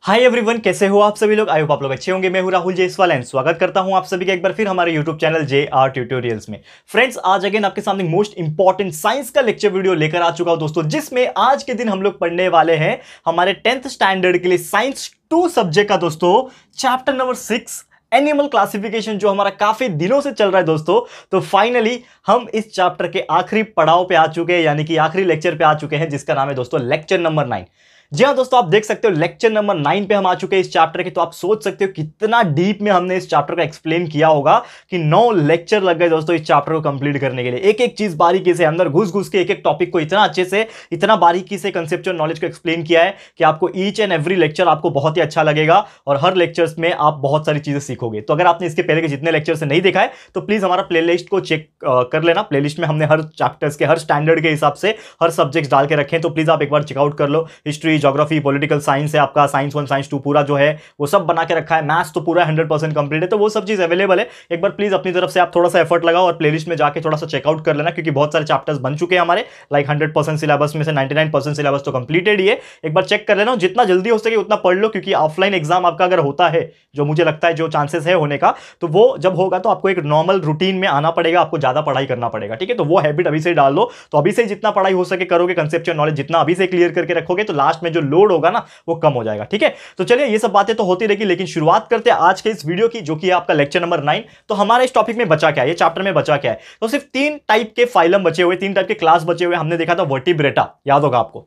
Hi everyone, कैसे हो आप सभी लोग। आई होप आप लोग अच्छे होंगे। मैं हूं राहुल जयसवाल एंड स्वागत करता हूं आप सभी का एक बार फिर हमारे यूट्यूब चैनल JR ट्यूटोरियल्स में। फ्रेंड्स, आज अगेन आपके सामने मोस्ट इंपॉर्टेंट साइंस का लेक्चर वीडियो लेकर आ चुका हूं दोस्तों, जिसमें आज के दिन हम लोग पढ़ने वाले हैं हमारे 10th स्टैंडर्ड के लिए साइंस 2 सब्जेक्ट का दोस्तों चैप्टर नंबर 6 एनिमल क्लासिफिकेशन, जो हमारा काफी दिनों से चल रहा है दोस्तों। तो फाइनली हम इस चैप्टर के आखिरी पड़ाव पे आ चुके हैं, यानी कि आखिरी लेक्चर पे आ चुके हैं, जिसका नाम है दोस्तों लेक्चर नंबर 9। जी हाँ दोस्तों, आप देख सकते हो लेक्चर नंबर 9 पे हम आ चुके हैं इस चैप्टर के। तो आप सोच सकते हो कितना डीप में हमने इस चैप्टर को एक्सप्लेन किया होगा कि 9 लेक्चर लग गए दोस्तों इस चैप्टर को कंप्लीट करने के लिए। एक एक चीज बारीकी से अंदर घुस घुस के एक एक टॉपिक को इतना अच्छे से, इतना बारीकी से कंसेप्चुअल नॉलेज को एक्सप्लेन किया है कि आपको ईच एंड एवरी लेक्चर आपको बहुत ही अच्छा लगेगा और हर लेक्चर्स में आप बहुत सारी चीजें सीखोगे। तो अगर आपने इसके पहले के जितने लेक्चर से नहीं देखा है तो प्लीज हमारा प्लेलिस्ट को चेक कर लेना। प्लेलिस्ट में हमने हर चैप्टर्स के हर स्टैंडर्ड के हिसाब से हर सब्जेक्ट्स डाल के रखे हैं, तो प्लीज आप एक बार चेकआउट कर लो। हिस्ट्री, ज्योग्राफी, पॉलिटिकल साइंस है आपका, साइंस 1 साइंस 2 पूरा जो है वो सब बना के रखा है। मैथ्स तो पूरा 100% कंप्लीट है, तो वो सब चीज अवेलेबल है। एक बार प्लीज अपनी तरफ से आप थोड़ा सा एफर्ट लगाओ और प्लेलिस्ट में जाके थोड़ा सा चेकआउट कर लेना, क्योंकि बहुत सारे चैप्टर्स बन चुके हैं हमारे। लाइक 100% सिलेबस में से 99% सिलेबस तो कंप्लीटेड ही है। एक बार चेक कर लेना, जितना जल्दी हो सके उतना पढ़ लो, क्योंकि ऑफलाइन एग्जाम आपका अगर होता है, जो मुझे लगता है जो चांसेस है होने का, तो वो जब होगा तो आपको एक नॉर्मल रूटीन में आना पड़ेगा, आपको ज्यादा पढ़ाई करना पड़ेगा। ठीक है, तो वो हैबिट अभी से डाल लो। तो अभी से जितना पढ़ाई हो सके करोगे, कंसेप्चुअल नॉलेज जितना अभी से क्लियर करके रखोगे, तो लास्ट में जो लोड होगा ना वो कम हो जाएगा। ठीक है, तो चलिए ये सब बातें तो होती रहेगी, लेकिन शुरुआत करते हैं आज के इस वीडियो की, जो कि है आपका लेक्चर नंबर 9। तो हमारे इस टॉपिक में बचा क्या है, ये चैप्टर में बचा क्या है? तो सिर्फ 3 टाइप के फाइलम बचे हुए, 3 टाइप के क्लास बचे हुए। हमने देखा था वर्टिब्रेटा, याद होगा आपको,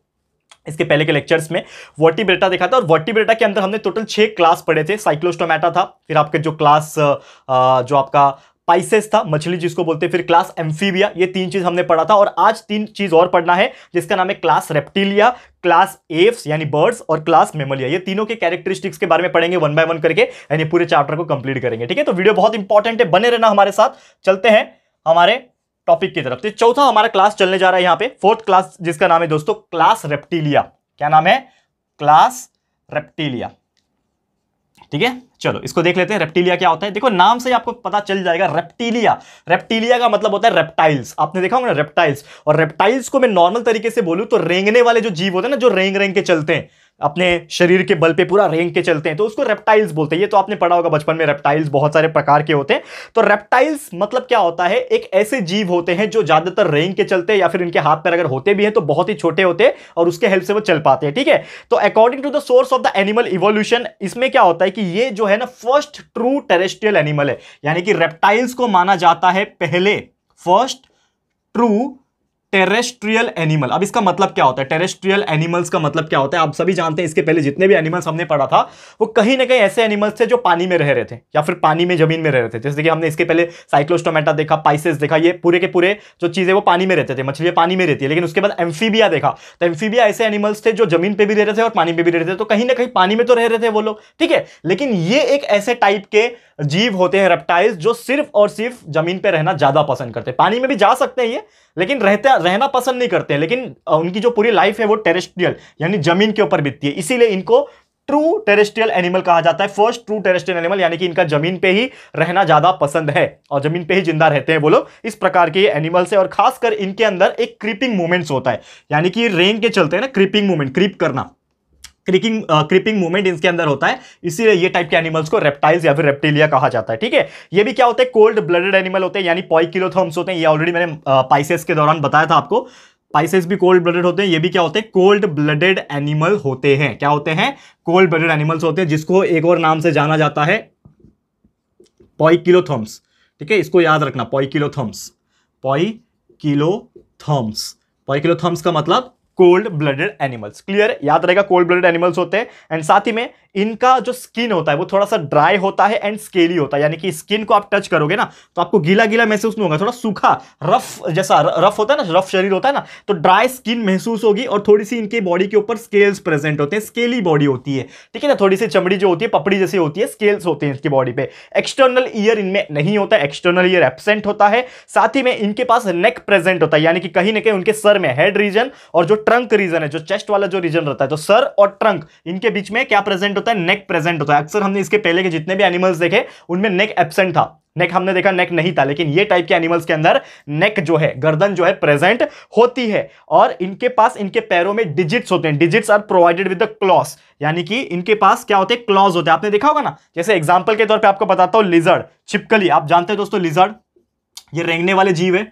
इसके पहले के लेक्चर्स में वर्टिब्रेटा देखा था। और वर्टिब्रेटा के अंदर हमने टोटल 6 क्लास पढ़े थे। साइक्लोस्टोमेटा था, फिर आपके जो क्लास जो आपका पाइसेस था, मछली जिसको बोलते हैं, फिर क्लास एम्फीबिया। ये 3 चीज हमने पढ़ा था। और आज 3 चीज और पढ़ना है, जिसका नाम है क्लास रेप्टिलिया, क्लास एव्स यानी बर्ड्स, और क्लास मेमलिया। ये तीनों के कैरेक्टरिस्टिक्स के बारे में पढ़ेंगे 1 बाय 1 करके, यानी पूरे चैप्टर को कंप्लीट करेंगे। ठीक है, तो वीडियो बहुत इंपॉर्टेंट है, बने रहना हमारे साथ। चलते हैं हमारे टॉपिक की तरफ। तो चौथा हमारा क्लास चलने जा रहा है यहाँ पे, 4th क्लास, जिसका नाम है दोस्तों क्लास रेप्टिलिया। क्या नाम है? Class reptilia. ठीक है, चलो इसको देख लेते हैं। रेप्टिलिया क्या होता है? देखो नाम से आपको पता चल जाएगा। रेप्टिलिया, रेप्टिलिया का मतलब होता है रेप्टाइल्स। आपने देखा होगा ना रेप्टाइल्स। और रेप्टाइल्स को मैं नॉर्मल तरीके से बोलूं तो रेंगने वाले जो जीव होते हैं ना, जो रेंग रेंग के चलते हैं, अपने शरीर के बल पे पूरा रेंग के चलते हैं, तो उसको रेप्टाइल्स बोलते हैं। ये तो आपने पढ़ा होगा बचपन में, रेप्टाइल्स बहुत सारे प्रकार के होते हैं। तो रेप्टाइल्स मतलब क्या होता है? एक ऐसे जीव होते हैं जो ज्यादातर रेंग के चलते हैं, या फिर इनके हाथ पैर अगर होते भी हैं तो बहुत ही छोटे होते हैं, और उसके हेल्प से वो चल पाते हैं। ठीक है, तो according to the source of the animal evolution, इसमें क्या होता है कि ये जो है ना फर्स्ट ट्रू टेरेस्ट्रियल एनिमल है, यानी कि रेप्टाइल्स को माना जाता है पहले फर्स्ट ट्रू टेरेस्ट्रियल एनिमल। अब इसका मतलब क्या होता है? टेरेस्ट्रियल एनिमल्स का मतलब क्या होता है आप सभी जानते हैं। इसके पहले जितने भी एनिमल्स हमने पढ़ा था वो कहीं ना कहीं ऐसे एनिमल्स थे जो पानी में रह रहे थे, या फिर पानी में जमीन में रह रहे थे। जैसे कि हमने इसके पहले साइक्लोस्टोमेटा देखा, पाइसेस देखा, ये पूरे के पूरे जो चीजें वो पानी में रहते थे, मछलियां पानी में रहती है। लेकिन उसके बाद एम्फीबिया देखा, तो एम्फीबिया ऐसे एनिमल्स थे जो जमीन पे भी रह रहे थे और पानी में भी रह रहे थे। तो कहीं ना कहीं पानी में तो रह रहे थे वो लोग, ठीक है। लेकिन ये एक ऐसे टाइप के जीव होते हैं रेप्टाइल्स, जो सिर्फ और सिर्फ जमीन पे रहना ज्यादा पसंद करते हैं। पानी में भी जा सकते हैं ये, लेकिन रहना पसंद नहीं करते हैं। लेकिन उनकी जो पूरी लाइफ है वो टेरेस्ट्रियल यानी जमीन के ऊपर बीतती है, इसीलिए इनको ट्रू टेरेस्ट्रियल एनिमल कहा जाता है। फर्स्ट ट्रू टेरेस्ट्रियल एनिमल, यानी कि इनका जमीन पे ही रहना ज्यादा पसंद है और जमीन पे ही जिंदा रहते हैं वो लोग। इस प्रकार के एनिमल्स है, और खासकर इनके अंदर एक क्रीपिंग मूवमेंट्स होता है, यानी कि रेंग के चलते हैं ना, क्रीपिंग मूवमेंट, क्रीप करना, क्रीपिंग मूवमेंट इनके अंदर होता है। इसीलिए ये टाइप के एनिमल्स को रेप्टाइल्स या फिर रेप्टिलिया कहा जाता है। ठीक है, ये भी क्या होते हैं? कोल्ड ब्लडेड एनिमल होते हैं, यानी पोइकिलोथर्म्स होते हैं। ये ऑलरेडी मैंने पाइसेस के दौरान बताया था आपको। पाइसेस भी कोल्ड ब्लडेड होते हैं, ये भी क्या होते हैं? कोल्ड ब्लडेड एनिमल होते हैं। क्या होते हैं? कोल्ड ब्लडेड एनिमल्स होते हैं, जिसको एक और नाम से जाना जाता है पोइकिलोथर्म्स। ठीक है, इसको याद रखना, पोइकिलोथर्म्स। पोइकिलोथर्म्स, पोइकिलोथर्म्स का मतलब कोल्ड ब्लडेड एनिमल्स। क्लियर, याद रहेगा, कोल्ड ब्लडेड एनिमल्स होते हैं। एंड साथ ही में इनका जो स्किन होता है वो थोड़ा सा ड्राई होता है एंड स्केली होता है, यानी कि स्किन को आप टच करोगे ना तो आपको गीला गीला महसूस नहीं होगा, थोड़ा सूखा रफ, जैसा रफ होता है ना, रफ शरीर होता है ना, तो ड्राई स्किन महसूस होगी। और थोड़ी सी इनके बॉडी के ऊपर स्केल्स प्रेजेंट होते हैं, स्केली बॉडी होती है। ठीक है ना, थोड़ी सी चमड़ी जो होती है पपड़ी जैसी होती है, स्केल्स होते हैं इसकी बॉडी पे। एक्सटर्नल ईयर इनमें नहीं होता है, एक्सटर्नल ईयर एब्सेंट होता है। साथ ही में इनके पास नेक प्रेजेंट होता है, यानी कि कहीं ना कहीं उनके सर में हेड रीजन और जो ट्रंक रीजन है, जो चेस्ट वाला जो रीजन रहता है, तो सर और ट्रंक इनके बीच में क्या प्रेजेंट होता है, नेक प्रेजेंट होता है। अक्सर हमने इसके पहले के जितने भी एनिमल्स देखे उनमें नेक एब्सेंट था, नेक हमने देखा नेक नहीं था, लेकिन ये टाइप के एनिमल्स के अंदर नेक जो है, गर्दन जो है प्रेजेंट होती है। और इनके पास इनके पैरों में डिजिट्स होते हैं, digits are provided with the claws, यानी कि इनके पास क्या होते हैं, क्लॉज होते हैं। आपने देखा होगा ना, जैसे एग्जांपल के तौर पे आपको बताता हूं, लिजर्ड, छिपकली, आप जानते हैं दोस्तों लिजर्ड ये रेंगने वाले जीव है,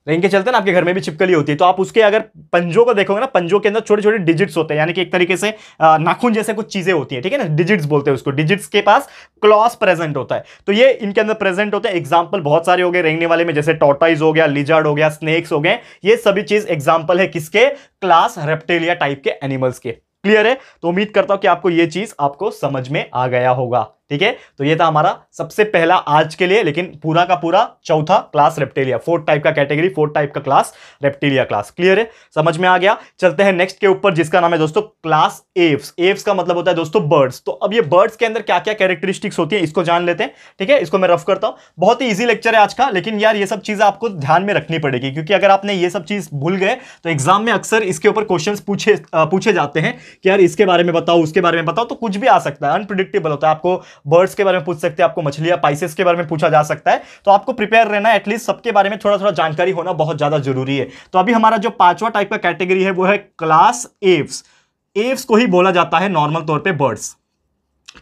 रेंग के चलते ना, आपके घर में भी छिपकली होती है, तो आप उसके अगर पंजों को देखोगे ना, पंजों के अंदर छोटे छोटे डिजिट्स होते हैं, यानी कि एक तरीके से नाखून जैसे कुछ चीजें होती है, ठीक है ना, डिजिट्स बोलते हैं उसको, डिजिट्स के पास क्लॉस प्रेजेंट होता है, तो ये इनके अंदर प्रेजेंट होते हैं। एग्जांपल बहुत सारे हो गए रेंगने वाले में, जैसे टॉर्टोइज हो गया, लिजर्ड हो गया, स्नेक्स हो गए, ये सभी चीज एग्जांपल है किसके, क्लास रेप्टिलिया टाइप के एनिमल्स के। क्लियर है? तो उम्मीद करता हूं कि आपको ये चीज आपको समझ में आ गया होगा। ठीक है, तो ये था हमारा सबसे पहला आज के लिए, लेकिन पूरा का पूरा चौथा क्लास रेप्टिलिया, फोर्थ टाइप का कैटेगरी, फोर्थ टाइप का क्लास रेप्टिलिया क्लास। क्लियर है? समझ में आ गया? चलते हैं नेक्स्ट के ऊपर, जिसका नाम है दोस्तों क्लास एव्स। एव्स का मतलब होता है दोस्तों बर्ड्स। तो अब ये बर्ड्स के अंदर क्या क्या कैरेक्टरिस्टिक्स होती है इसको जान लेते हैं। ठीक है, इसको मैं रफ करता हूं, बहुत ही ईजी लेक्चर है आज का, लेकिन यार ये सब चीजें आपको ध्यान में रखनी पड़ेगी, क्योंकि अगर आपने ये सब चीज भूल गए तो एग्जाम में अक्सर इसके ऊपर क्वेश्चन पूछे जाते हैं कि यार इसके बारे में बताओ, उसके बारे में बताओ, तो कुछ भी आ सकता है, अनप्रिडिक्टेबल होता है। आपको बर्ड्स के बारे में सकते हैं, आपको मछलियां पाइसेस के बारे में पूछा जा सकता है, तो आपको प्रिपेयर रहना है, एटलीस्ट सबके बारे में थोड़ा थोड़ा जानकारी होना बहुत ज्यादा जरूरी है। तो अभी हमारा जो पांचवा टाइप का कैटेगरी है वो है क्लास एव्स। एव्स को ही बोला जाता है नॉर्मल तौर पे बर्ड्स।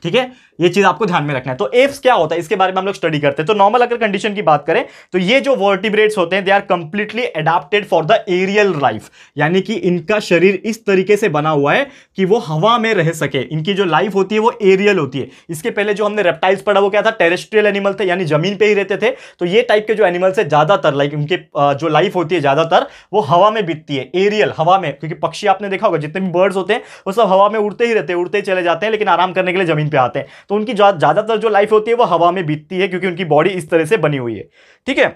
ठीक है, ये चीज आपको ध्यान में रखना है। तो एव्स क्या होता है इसके बारे में हम लोग स्टडी करते हैं। तो नॉर्मल अगर कंडीशन की बात करें तो ये जो वर्टिब्रेट्स होते हैं they are completely adapted for the aerial life, यानी कि इनका शरीर इस तरीके से बना हुआ है कि वो हवा में रह सके। इनकी जो लाइफ होती है वो एरियल होती है। इसके पहले जो हमने रेप्टाइल्स पढ़ा वो क्या था, टेरेस्ट्रियल एनिमल थे, यानी जमीन पे ही रहते थे। तो ये टाइप के जो एनिमल्स है ज्यादातर लाइक उनके जो लाइफ होती है ज्यादातर वो हवा में बीतती है, एरियल, हवा में। क्योंकि पक्षी आपने देखा होगा जितने भी बर्ड्स होते हैं वो सब हवा में उड़ते ही रहते हैं, उड़ते ही चले जाते हैं, लेकिन आराम करने के लिए जमीन पे आते हैं। तो उनकी ज्यादातर जो लाइफ होती है वो हवा में बीतती है, क्योंकि उनकी बॉडी इस तरह से बनी हुई है। ठीक है,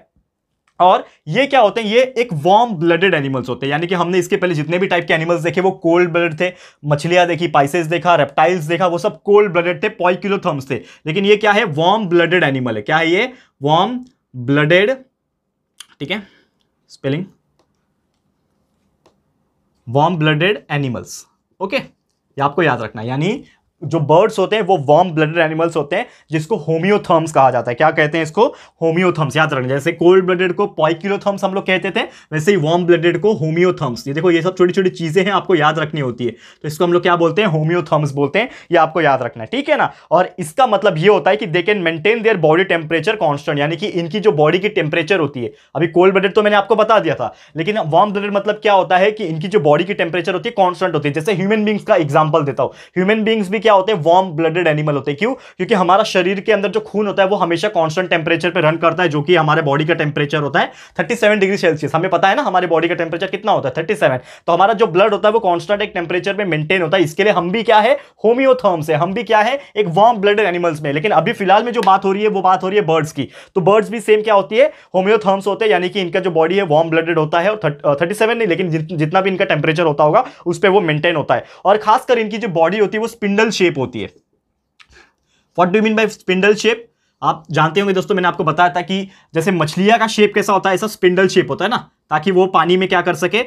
और ये क्या होते हैं, ये एक वार्म ब्लडेड एनिमल्स होते हैं, यानी कि हमने इसके पहले जितने भी टाइप के एनिमल्स देखे वो कोल्ड ब्लडेड थे। मछलियां देखी, पाइसेस देखा, रेप्टाइल्स देखा, वो सब कोल्ड ब्लडेड थे, पोइकिलोथर्म्स थे। लेकिन ये क्या है, वार्म ब्लडेड एनिमल है। क्या है ये, वार्म ब्लडेड। ठीक है, spelling warm blooded animals. Okay, ये आपको याद रखना, यानी जो बर्ड्स होते हैं वो वार्म ब्लडेड एनिमल्स होते हैं, जिसको होमियोथर्म्स कहा जाता है। क्या कहते हैं इसको, होमियोथर्म्स। याद रखना, जैसे कोल्ड ब्लडेड को पोइकिलोथर्म्स हम लोग कहते थे, वैसे ही वार्म ब्लडेड को होमियोथर्म्स। ये देखो, ये सब छोटी छोटी चीजें हैं, आपको याद रखनी होती है। तो इसको हम लोग क्या बोलते हैं, होमियोथर्म्स बोलते हैं। ये आपको याद रखना है, ठीक है ना। और इसका मतलब ये होता है कि they can maintain their body temperature constant, यानी कि इनकी जो बॉडी की टेम्परेचर होती है, अभी कोल्ड ब्लडेड तो मैंने आपको बता दिया था, लेकिन वार्म ब्लडेड मतलब क्या होता है कि इनकी जो बॉडी की टेम्परेचर होती है कॉन्स्टेंट होती है। जैसे ह्यूमन बींग्स का एग्जाम्पल देता हूं, ह्यूमन बींग्स भी क्या होते हैं, वार्म ब्लडेड एनिमल होते हैं। क्यों? क्योंकि हमारा शरीर के अंदर जो खून होता है वो हमेशा कांस्टेंट टेंपरेचर पे रन करता है, जो कि हमारे बॉडी का टेंपरेचर होता है 37 डिग्री सेल्सियस। हमें पता है ना हमारे बॉडी का टेंपरेचर कितना होता है, 37। तो हमारा जो ब्लड होता है वो कांस्टेंट एक टेंपरेचर पे मेंटेन होता है। इसके लिए हम भी क्या है, होमियोथर्म्स है, हम भी क्या है, एक वार्म ब्लडेड एनिमल्स में। लेकिन अभी फिलहाल में जो बात हो रही है वो बात हो रही है बर्ड्स की। तो बर्ड्स भी सेम क्या होती है, होमियोथर्म्स होते हैं, यानी कि इनका जो बॉडी है वार्म ब्लडेड होता है, और 37 नहीं, लेकिन जितना भी इनका टेंपरेचर होता होगा उस पर वो मेंटेन होता है। और खासकर इनकी जो बॉडी होती है वो स्पिंडल शेप होती है। What do you mean by spindle shape? आप जानते होंगे दोस्तों, मैंने आपको बताया था कि जैसे मछलियां का शेप कैसा होता है, ऐसा स्पिंडल शेप होता है ना, ताकि वो पानी में क्या कर सके,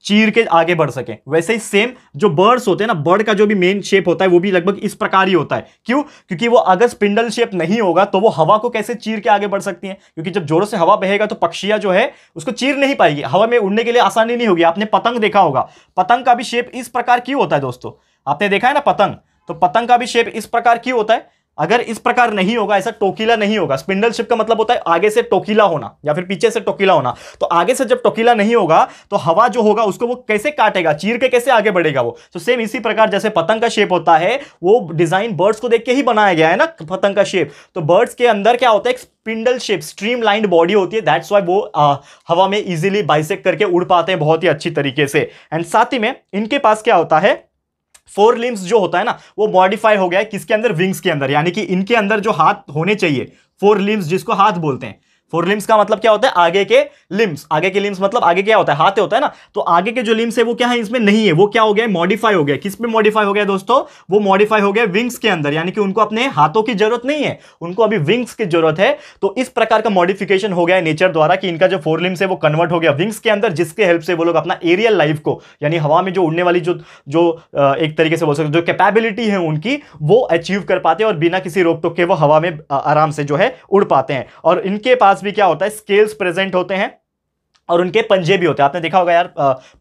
चीर के आगे बढ़ सके। वैसे ही सेम जो बर्ड्स होते हैं ना, बर्ड का जो भी मेन शेप होता है वो भी लगभग इस प्रकार ही होता है। क्यों? क्योंकि वो अगर स्पिंडल शेप नहीं होगा तो वो हवा को कैसे चीर के आगे बढ़ सकती हैं, क्योंकि जब जोरों से हवा बहेगा तो पक्षियां जो है उसको चीर नहीं पाएगी, हवा में उड़ने के लिए आसानी नहीं होगी। आपने पतंग देखा होगा, पतंग का भी शेप इस प्रकार क्यों होता है दोस्तों, आपने देखा है ना पतंग, तो पतंग का भी शेप इस प्रकार क्यों होता है। अगर इस प्रकार नहीं होगा, ऐसा टोकीला नहीं होगा, स्पिंडल शेप का मतलब होता है आगे से टोकीला होना या फिर पीछे से टोकीला होना। तो आगे से जब टोकीला नहीं होगा तो हवा जो होगा उसको वो कैसे काटेगा, चीर के कैसे आगे बढ़ेगा वो। तो सेम इसी प्रकार जैसे पतंग का शेप होता है, वो डिजाइन बर्ड्स को देख के ही बनाया गया है ना पतंग का शेप। तो बर्ड्स के अंदर क्या होता है, एक स्पिंडल शेप, स्ट्रीमलाइंड बॉडी होती है। दैट्स व्हाई वो हवा में इजीली बाइसेक्ट करके उड़ पाते हैं बहुत ही अच्छी तरीके से। एंड साथ ही में इनके पास क्या होता है, फोर लिम्स जो होता है ना वो मॉडिफाई हो गया है किसके अंदर, विंग्स के अंदर। यानी कि इनके अंदर जो हाथ होने चाहिए, फोर लिम्स जिसको हाथ बोलते हैं, फोर लिम्स का मतलब क्या होता है, आगे के लिम्स। आगे के लिम्स मतलब आगे क्या होता है, हाथ होता है ना, तो आगे के जो लिम्स है वो क्या है, इसमें नहीं है, वो क्या हो गया, मॉडिफाई हो गया। किस में मॉडिफाई हो गया दोस्तों, वो मॉडिफाई हो गया विंग्स के अंदर, यानी कि उनको अपने हाथों की जरूरत नहीं है, उनको अभी विंग्स की जरूरत है। तो इस प्रकार का मॉडिफिकेशन हो गया है नेचर द्वारा कि इनका जो फोर लिम्स है वो कन्वर्ट हो गया विंग्स के अंदर, जिसके हेल्प से वो लोग अपना एरियल लाइफ को, यानी हवा में जो उड़ने वाली जो जो एक तरीके से बोल सकते जो कैपेबिलिटी है उनकी, वो अचीव कर पाते हैं और बिना किसी रोक टोक के वो हवा में आराम से जो है उड़ पाते हैं। और इनके पास भी क्या होता है, स्केल्स प्रेजेंट होते हैं और उनके पंजे भी होते हैं। आपने देखा होगा यार,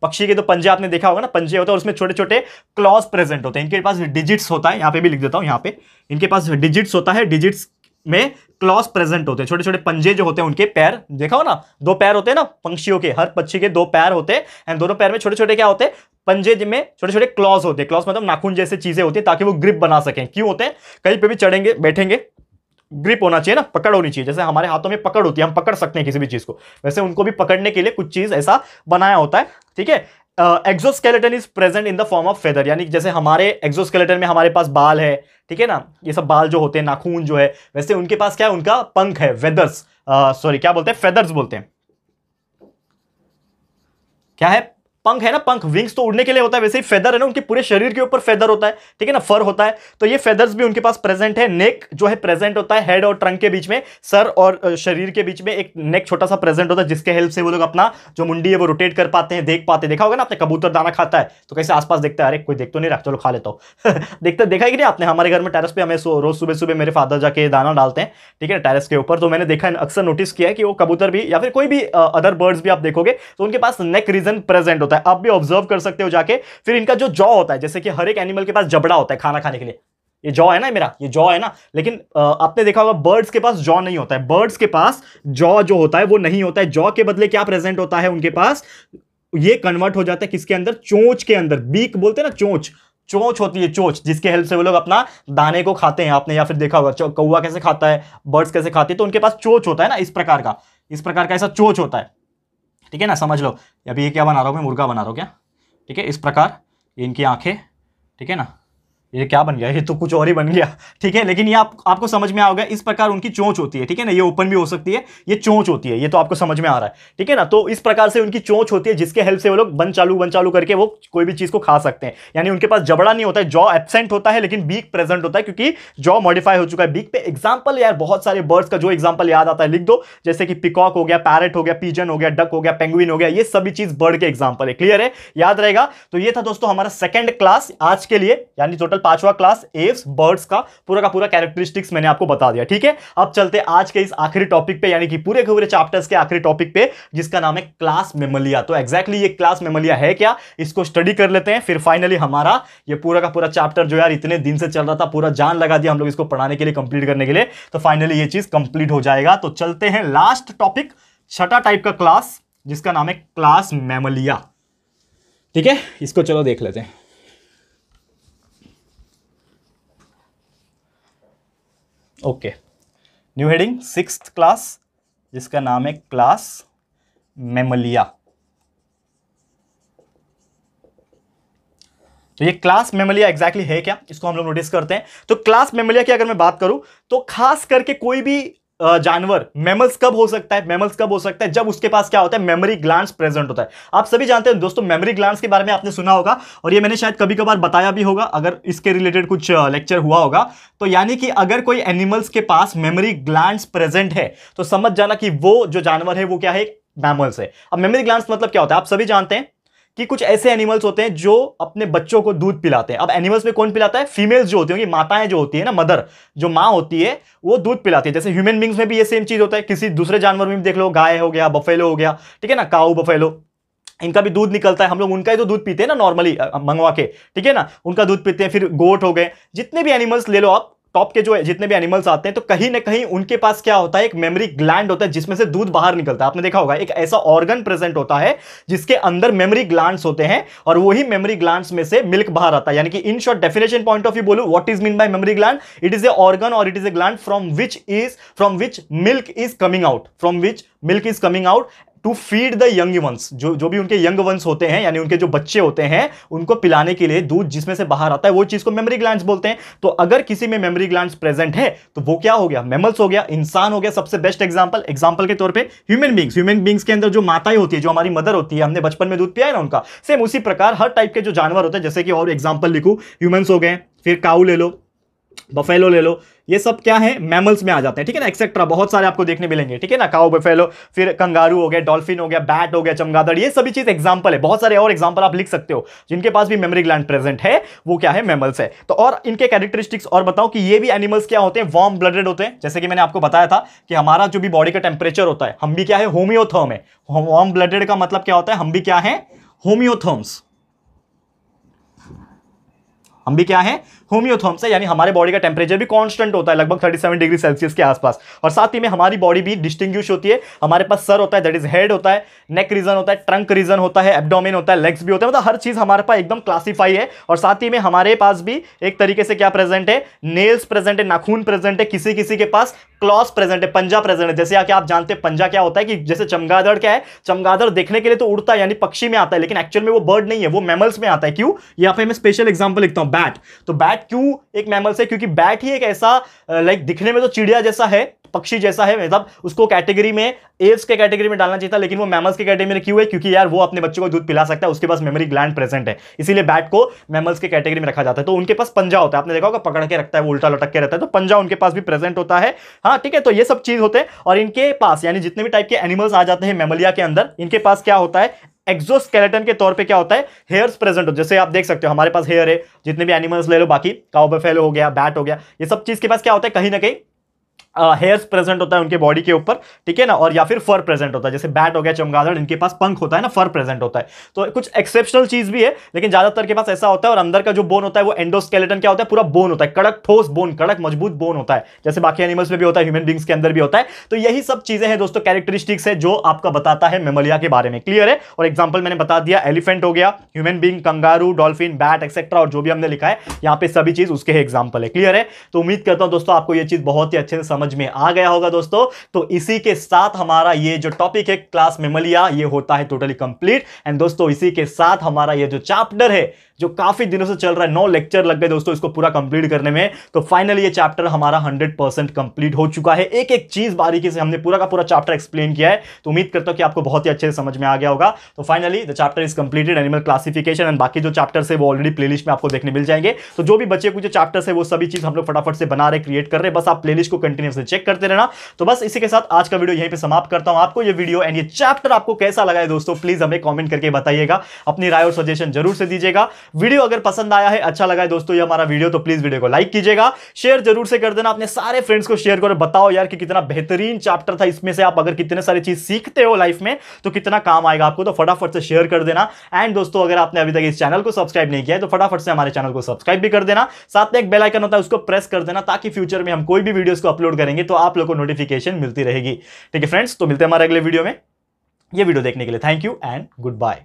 पक्षी के तो पंजे आपने देखा होगा ना, पंजे होते हैं और उसमें छोटे छोटे क्लॉज प्रेजेंट होते हैं। इनके पास डिजिट्स होता है, यहां पे भी लिख देता हूं, यहां पे इनके पास डिजिट्स होता है, डिजिट्स में क्लॉज प्रेजेंट होते हैं, छोटे छोटे पंजे जो होते हैं उनके। पैर देखा हो ना, दो पैर होते हैं ना पंछियों के, हर पक्षी के दो पैर होते हैं एंड दोनों पैर में छोटे छोटे क्या होते हैं, पंजे में छोटे छोटे क्लॉज होते हैं। क्लॉज मतलब नाखून जैसे चीजें होती है ताकि वो ग्रिप बना सकें। क्यों होते हैं, कहीं पे भी चढ़ेंगे बैठेंगे ग्रिप होना चाहिए ना, पकड़ होनी चाहिए। जैसे हमारे हाथों में पकड़ होती है, हम पकड़ सकते हैं किसी भी चीज को, वैसे उनको भी पकड़ने के लिए कुछ चीज ऐसा बनाया होता है। ठीक है, exoskeleton is present in the form of feather, यानी जैसे हमारे एक्सोस्केलेटन में हमारे पास बाल है, ठीक है ना, ये सब बाल जो होते हैं, नाखून जो है, वैसे उनके पास क्या है, उनका पंख है, वेदर्स, सॉरी क्या बोलते हैं, फेदर्स बोलते हैं। क्या है, पंख है ना, पंख, विंग्स तो उड़ने के लिए होता है, वैसे ही फेदर है ना, उनके पूरे शरीर के ऊपर फेदर होता है, ठीक है ना, फर होता है। तो ये फेदर्स भी उनके पास प्रेजेंट है। नेक जो है प्रेजेंट होता है, हेड और ट्रंक के बीच में, सर और शरीर के बीच में एक नेक छोटा सा प्रेजेंट होता है, जिसके हेल्प से वो लोग अपना जो मुंडी है वो रोटेट कर पाते हैं, देख पाते हैं। देखा होगा ना आपने, कबूतर दाना खाता है तो कैसे आसपास देखता है, अरे कोई देख तो नहीं रहा, चलो खा लेता हूं देखते देखा है कि नहीं आपने, हमारे घर में टेरेस पे हमें रोज सुबह सुबह मेरे फादर जाके दाना डालते हैं, ठीक है, टेरेस के ऊपर। तो मैंने देखा, अक्सर नोटिस किया है कि वो कबूतर भी या फिर कोई भी अदर बर्ड्स भी आप देखोगे तो उनके पास नेक रीजन प्रेजेंट होता है। आप भी ऑब्जर्व कर सकते हो जाके। फिर इनका जो जॉ होता है, जैसे कि हर एक एनिमल के पास जबड़ा होता है खाना खाने के लिए, ये जॉ है ना, मेरा ये जॉ है ना, लेकिन आपने देखा होगा बर्ड्स के पास जॉ नहीं होता है। बर्ड्स के पास जॉ जो होता है वो नहीं होता है। जॉ के बदले क्या प्रेजेंट होता है उनके पास, ये कन्वर्ट हो जाता है किसके अंदर, चोंच के अंदर। बीक बोलते हैं ना, चोंच, चोंच होती है, चोंच, जिसके हेल्प से वो लोग अपना दाने को खाते हैं। आपने या फिर देखा होगा कौवा कैसे खाता है, बर्ड्स कैसे खाते हैं, तो उनके पास चोंच होता है ना, इस प्रकार का ऐसा चोंच होता है, ठीक है ना, समझ लो। अभी ये क्या बना रहा हूं मैं, मुर्गा बना रहा हूं क्या, ठीक है, इस प्रकार ये इनकी आंखें, ठीक है ना, ये क्या बन गया, ये तो कुछ और ही बन गया, ठीक है, लेकिन ये आपको समझ में आओगे। इस प्रकार उनकी चोंच होती है, ठीक है ना, ये ओपन भी हो सकती है, ये चोंच होती है, ये तो आपको समझ में आ रहा है, ठीक है ना। तो इस प्रकार से उनकी चोंच होती है, जिसके हेल्प से वो लोग बन चालू करके वो कोई भी चीज को खा सकते हैं। यानी उनके पास जबड़ा नहीं होता है, जॉ एब्सेंट होता है, लेकिन बीक प्रेजेंट होता है, क्योंकि जॉ मॉडिफाई हो चुका है बीक पे। एग्जाम्पल यार बहुत सारे बर्ड्स का जो एग्जाम्पल याद आता है लिख दो, जैसे कि पिकॉक हो गया, पैरेट हो गया, पिजन हो गया, डक हो गया, पेंगुइन हो गया, ये सभी चीज बर्ड के एग्जाम्पल है। क्लियर है, याद रहेगा। तो ये था दोस्तों हमारा सेकंड क्लास आज के लिए, यानी टोटल 5वां क्लास एव्स बर्ड्स का पूरा कैरेक्टरिस्टिक्स मैंने आपको बता दिया, ठीक है। अब चलते आज के इस आखिरी टॉपिक पे, यानी कि पूरे के पूरे चैप्टर्स के आखिरी टॉपिक पे, जिसका नाम है क्लास मेमलिया। तो एग्जैक्टली ये क्लास मेमलिया है क्या, इसको स्टडी कर लेते हैं, फिर फाइनली हमारा ये पूरा का पूरा चैप्टर जो यार इतने दिन से चल रहा था, पूरा जान लगा दिया हम लोग इसको पढ़ाने के लिए, कंप्लीट करने के लिए, तो फाइनली ये चीज कंप्लीट हो जाएगा। तो चलते हैं लास्ट टॉपिक, छठा टाइप का क्लास, जिसका नाम है क्लास मेमलिया, ठीक है। इसको चलो देख लेते हैं। Okay, new heading, sixth class, जिसका नाम है क्लास मेमलिया। तो ये क्लास मेमलिया एग्जैक्टली है क्या, इसको हम लोग नोटिस करते हैं। तो क्लास मेमलिया की अगर मैं बात करूं तो खास करके कोई भी जानवर, मैमल्स कब हो सकता है, मैमल्स कब हो सकता है, जब उसके पास क्या होता है, मेमोरी ग्लैंड्स प्रेजेंट होता है। आप सभी जानते हैं दोस्तों, मेमोरी ग्लैंड्स के बारे में आपने सुना होगा, और ये मैंने शायद कभी कभार बताया भी होगा, अगर इसके रिलेटेड कुछ लेक्चर हुआ होगा। तो यानी कि अगर कोई एनिमल्स के पास मेमोरी ग्लैंड्स प्रेजेंट है तो समझ जाना कि वो जो जानवर है वो क्या है, मैमल्स है। अब मेमोरी ग्लैंड्स मतलब क्या होता है, आप सभी जानते हैं कि कुछ ऐसे एनिमल्स होते हैं जो अपने बच्चों को दूध पिलाते हैं। अब एनिमल्स में कौन पिलाता है, फीमेल्स जो होती है, माताएं जो होती है ना, मदर जो मां होती है वो दूध पिलाती है। जैसे ह्यूमन बींग्स में भी ये सेम चीज होता है, किसी दूसरे जानवर में भी देख लो, गाय हो गया, बफेलो हो गया, ठीक है ना, काऊ बफेलो, इनका भी दूध निकलता है, हम लोग उनका ही तो दूध पीते हैं ना नॉर्मली मंगवा के, ठीक है ना, उनका दूध पीते हैं। फिर गोट हो गए, जितने भी एनिमल्स ले लो आप, टॉप के जो जितने भी एनिमल्स आते हैं, तो कहीं ना कहीं उनके पास क्या होता है, एक मेमोरी ग्लैंड होता है जिसमें से दूध बाहर निकलता है। आपने देखा होगा एक ऐसा ऑर्गन प्रेजेंट होता है जिसके अंदर मेमोरी ग्लैंड्स होते हैं, और वही मेमोरी ग्लैंड्स में से मिल्क बाहर आता है। यानी कि in short definition point of view बोलूं, what is mean by memory gland, it is a organ और it is a gland from which milk is coming out, to feed the young ones, जो भी उनके young ones होते हैं, यानी उनके जो बच्चे होते हैं, उनको पिलाने के लिए दूध जिसमें से बाहर आता है, वो चीज को मेमोरी ग्लैंड्स बोलते हैं। तो अगर किसी में मेमोरी ग्लैंड्स प्रेजेंट है तो वो क्या हो गया, मैमल्स हो गया, इंसान हो गया। सबसे बेस्ट एग्जांपल के तौर पे ह्यूमन बींग्स के अंदर जो माताएं होती है, जो हमारी मदर होती है, हमने बचपन में दूध पिया है ना उनका, सेम उसी प्रकार हर टाइप के जो जानवर होते हैं, जैसे कि और एग्जांपल लिखूं, ह्यूमंस हो गए, फिर काऊ ले लो, बफेलो ले लो, ये सब क्या है, मैमल्स में आ जाते हैं, ठीक है ना, एक्सेट्रा बहुत सारे आपको देखने मिलेंगे, ठीक है ना, काऊ, बफेलो, फिर कंगारू हो गया, डॉल्फिन हो गया, बैट हो गया, चमगादड़, ये सभी चीज एग्जांपल है। बहुत सारे और एग्जांपल आप लिख सकते हो जिनके पास भी मेमोरी ग्लैंड प्रेजेंट है, वो क्या है, मैमल्स है। तो और इनके कैरेक्टरिस्टिक्स और बताओ कि ये भी एनिमल्स क्या होते हैं, वार्म ब्लडेड होते हैं। जैसे कि मैंने आपको बताया था कि हमारा जो भी बॉडी का टेम्परेचर होता है, हम भी क्या है, होम्योथर्म है। वार्म ब्लडेड का मतलब क्या होता है, हम भी क्या है, होम्योथर्म्स, हम भी क्या है, होम्योथर्म्स है, यानी हमारे बॉडी का टेम्परेचर भी कांस्टेंट होता है, लगभग 37 डिग्री सेल्सियस के आसपास। और साथ ही में हमारी बॉडी भी डिस्टिंग्विश होती है। हमारे पास सर होता है, दैट इज हेड होता है, नेक रीजन होता है, ट्रंक रीजन होता है, एब्डोमेन होता है, लेग्स भी होते हैं, मतलब हर चीज हमारे पास एकदम क्लासीफाई है। और साथ ही में हमारे पास भी एक तरीके से क्या प्रेजेंट है, नेल्स प्रेजेंट है, नाखून प्रेजेंट है, किसी किसी के पास क्लॉस प्रेजेंट है, पंजा प्रेजेंट है। जैसे आप जानते हैं पंजा क्या होता है, कि जैसे चमगादड़ क्या है, चमगादड़ देखने के लिए तो उड़ता है, यानी पक्षी में आता है, लेकिन एक्चुअल में वो बर्ड नहीं है, वो मैमल्स में आता है। क्यों, यहां पे मैं स्पेशल एग्जांपल लिखता हूं, बैट। तो बैट क्यों एक मैमल से, क्योंकि बैट ही एक ऐसा लाइक दिखने में तो चिड़िया जैसा है, पक्षी जैसा है, मतलब उसको कैटेगरी में, एव्स के कैटेगरी में डालना चाहिए था, लेकिन वो मैमल्स के कैटेगरी में क्यों है, क्योंकि यार वो अपने बच्चों को दूध पिला सकता है, उसके पास मेमोरी ग्लैंड प्रेजेंट है, इसीलिए बैट को मैमल्स के कैटेगरी में रखा जाता है। तो उनके पास पंजा होता है, आपने देखा होगा, पकड़ के रखता है, वो उल्टा लटक के रहता है, तो पंजा उनके पास भी प्रेजेंट होता है। हाँ ठीक है, तो ये सब चीज होते हैं। और इनके पास, यानी जितने भी टाइप के एनिमल्स आ जाते हैं मैमलिया के अंदर, इनके पास क्या होता है, एक्सोस्केलेटन के तौर पे क्या होता है, हेयर्स प्रेजेंट हो। जैसे आप देख सकते हो हमारे पास हेयर है, जितने भी एनिमल्स ले लो, बाकी काऊ, बफेलो हो गया, बैट हो गया, ये सब चीज के पास क्या होता है, कहीं ना कहीं हेयर्स प्रेजेंट होता है उनके बॉडी के ऊपर, ठीक है ना, और या फिर फर प्रेजेंट होता है। जैसे बैट हो गया, चमगादड़, इनके पास पंख होता है ना, फर प्रेजेंट होता है। तो कुछ एक्सेप्शनल चीज भी है, लेकिन ज्यादातर के पास ऐसा होता है। और अंदर का जो बोन होता है वो एंडोस्केलेटन क्या होता है, पूरा बोन होता है, कड़क ठोस बोन, कड़क मजबूत बोन होता है, जैसे बाकी एनिमल्स में भी होता है, ह्यूमन बींग्स के अंदर भी होता है। तो यही सब चीजें हैं दोस्तों, कैरेक्टरिस्टिक्स है जो आपका बताता है मेमोलिया के बारे में। क्लियर है। और एग्जाम्पल मैंने बता दिया, एलिफेंट हो गया, human being, kangaroo, dolphin, bat etcetera, और जो भी हमने लिखा है यहाँ पे सभी चीज उसके एग्जाम्पल है। क्लियर है। तो उम्मीद करता हूं दोस्तों आपको ये चीज बहुत ही अच्छे से समझ में आ गया होगा दोस्तों। तो इसी के साथ हमारा ये जो टॉपिक है क्लास मेमोलिया, ये होता है टोटली कंप्लीट। एंड दोस्तों इसी के साथ हमारा ये जो चैप्टर है, जो काफी दिनों से चल रहा है, 9 लेक्चर लग गए दोस्तों इसको पूरा कंप्लीट करने में, तो फाइनली ये चैप्टर हमारा 100% कंप्लीट हो चुका है। एक एक चीज बारीकी से हमने पूरा का पूरा चैप्टर एक्सप्लेन किया है। तो उम्मीद करता हूं कि आपको बहुत ही अच्छे से समझ में आ गया होगा। तो finally the chapter is completed, animal classification. And बाकी जो चैप्टर्स है वो ऑलरेडी प्लेलिस्ट में आपको देखने मिल जाएंगे। तो जो भी बच्चे कुछ चैप्टर्स है वो सभी चीज हम लोग फटाफट से बना रहे, क्रिएट कर रहे, बस आप प्लेलिस्ट को कंटिन्यूअसली चेक करते रहना। तो बस इसी के साथ आज का वीडियो यहीं पे समाप्त करता हूं। आपको ये वीडियो एंड ये चैप्टर आपको कैसा लगा है दोस्तों, प्लीज हमें कमेंट करके बताइएगा, अपनी राय और सजेशन जरूर से दीजिएगा। वीडियो अगर पसंद आया है, अच्छा लगा है दोस्तों ये हमारा वीडियो, तो प्लीज वीडियो को लाइक कीजिएगा, शेयर जरूर से कर देना, अपने सारे फ्रेंड्स को शेयर करो, बताओ यार कि कितना बेहतरीन चैप्टर था, इसमें से आप अगर कितने सारी चीज सीखते हो लाइफ में तो कितना काम आएगा आपको। तो फटाफट से शेयर कर देना। एंड दोस्तों अगर आपने अभी तक इस चैनल को सब्सक्राइब नहीं किया है तो फटाफट से हमारे चैनल को सब्सक्राइब भी कर देना, साथ में एक बेल आइकन होता है उसको प्रेस कर देना, ताकि फ्यूचर में हम कोई भी वीडियोस को अपलोड करेंगे तो आप लोगों को नोटिफिकेशन मिलती रहेगी। ठीक है फ्रेंड्स, तो मिलते हैं हमारे अगले वीडियो में। ये वीडियो देखने के लिए thank you and good bye.